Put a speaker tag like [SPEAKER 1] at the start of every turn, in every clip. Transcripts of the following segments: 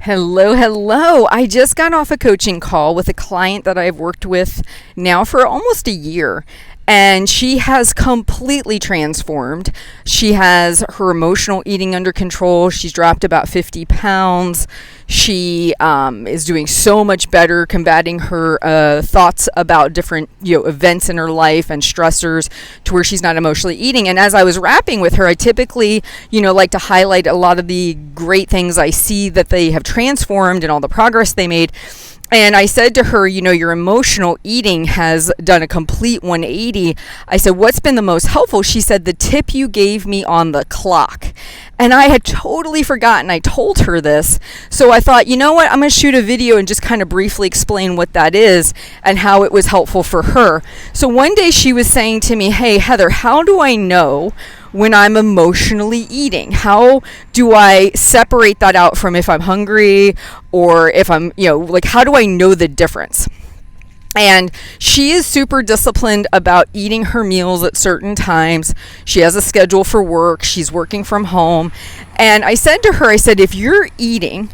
[SPEAKER 1] Hello, hello. I just got off a coaching call with a client that I've worked with now for almost a year. And she has completely transformed. She has her emotional eating under control. She's dropped about 50 pounds. She is doing so much better combating her thoughts about different events in her life and stressors to where she's not emotionally eating. And as I was rapping with her, I typically like to highlight a lot of the great things I see that they have transformed and all the progress they made. And I said to her, your emotional eating has done a complete 180. I said, what's been the most helpful? She said, the tip you gave me on the clock. And I had totally forgotten I told her this. So I thought, you know what? I'm going to shoot a video and just kind of briefly explain what that is and how it was helpful for her. So one day she was saying to me, hey, Heather, how do I know when I'm emotionally eating? How do I separate that out from if I'm hungry or if I'm, how do I know the difference? And she is super disciplined about eating her meals at certain times. She has a schedule for work. She's working from home. And I said to her, if you're eating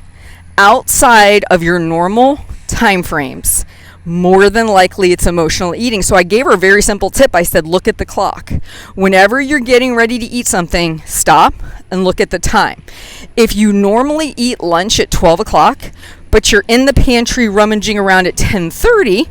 [SPEAKER 1] outside of your normal time frames, more than likely it's emotional eating. So I gave her a very simple tip. I said, look at the clock. Whenever you're getting ready to eat something, stop and look at the time. If you normally eat lunch at 12 o'clock, but you're in the pantry rummaging around at 10:30,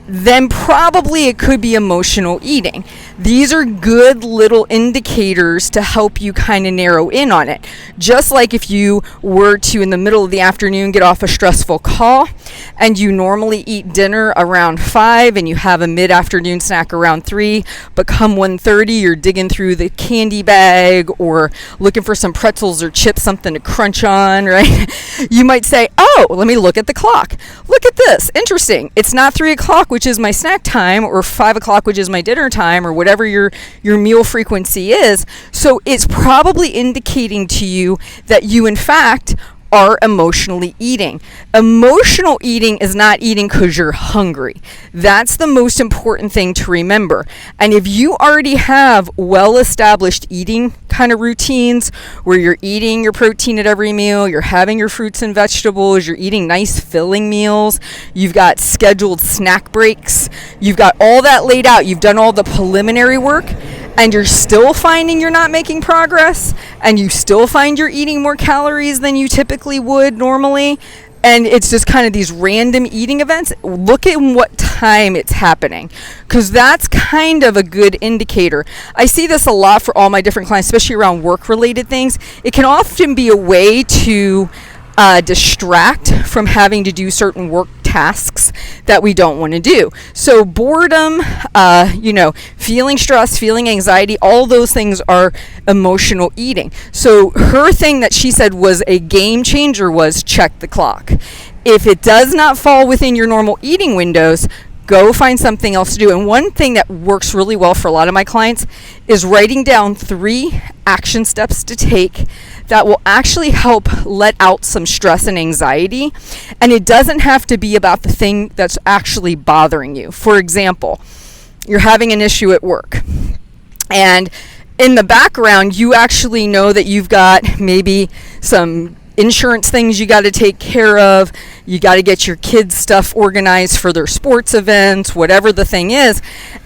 [SPEAKER 1] then probably it could be emotional eating. These are good little indicators to help you kind of narrow in on it. Just like if you were to, in the middle of the afternoon, get off a stressful call and you normally eat dinner around 5 and you have a mid-afternoon snack around 3, but come 1:30, you're digging through the candy bag or looking for some pretzels or chips, something to crunch on, right? You might say, oh, let me look at the clock. Look at this. Interesting. It's not 3 o'clock, which is my snack time, or 5 o'clock, which is my dinner time, or whatever your meal frequency is. So it's probably indicating to you that you, in fact, are emotionally eating. Emotional eating is not eating because you're hungry. That's the most important thing to remember. And if you already have well-established eating kind of routines where you're eating your protein at every meal, you're having your fruits and vegetables, you're eating nice filling meals, you've got scheduled snack breaks, you've got all that laid out, you've done all the preliminary work, and you're still finding you're not making progress, and you still find you're eating more calories than you typically would normally, and it's just kind of these random eating events, look at what time it's happening, because that's kind of a good indicator. I see this a lot for all my different clients, especially around work-related things. It can often be a way to distract from having to do certain work tasks that we don't want to do. So boredom, feeling stress, feeling anxiety, all those things are emotional eating. So her thing that she said was a game changer was check the clock. If it does not fall within your normal eating windows, go find something else to do. And one thing that works really well for a lot of my clients is writing down 3 action steps to take that will actually help let out some stress and anxiety. And it doesn't have to be about the thing that's actually bothering you. For example, you're having an issue at work, and in the background, you actually know that you've got maybe some insurance things you got to take care of. You got to get your kids' stuff organized for their sports events, whatever the thing is,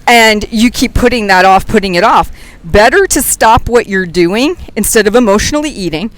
[SPEAKER 1] and you keep putting it off. Better to stop what you're doing instead of emotionally eating.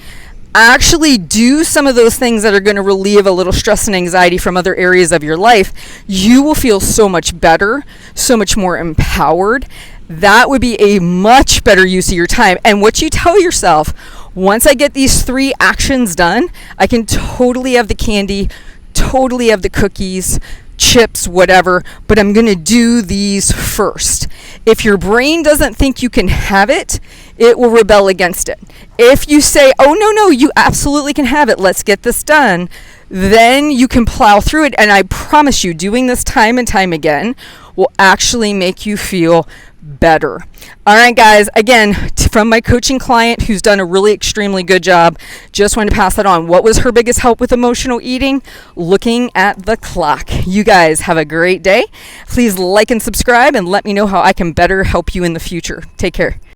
[SPEAKER 1] Actually do some of those things that are going to relieve a little stress and anxiety from other areas of your life. You will feel so much better, so much more empowered. That would be a much better use of your time. And what you tell yourself, once I get these 3 actions done, I can totally have the candy, totally have the cookies, chips, whatever, but I'm going to do these first. If your brain doesn't think you can have it, it will rebel against it. If you say, oh, no, you absolutely can have it, let's get this done, then you can plow through it. And I promise you, doing this time and time again will actually make you feel better. All right, guys, again, from my coaching client who's done a really extremely good job, just wanted to pass that on. What was her biggest help with emotional eating? Looking at the clock. You guys have a great day. Please like and subscribe and let me know how I can better help you in the future. Take care.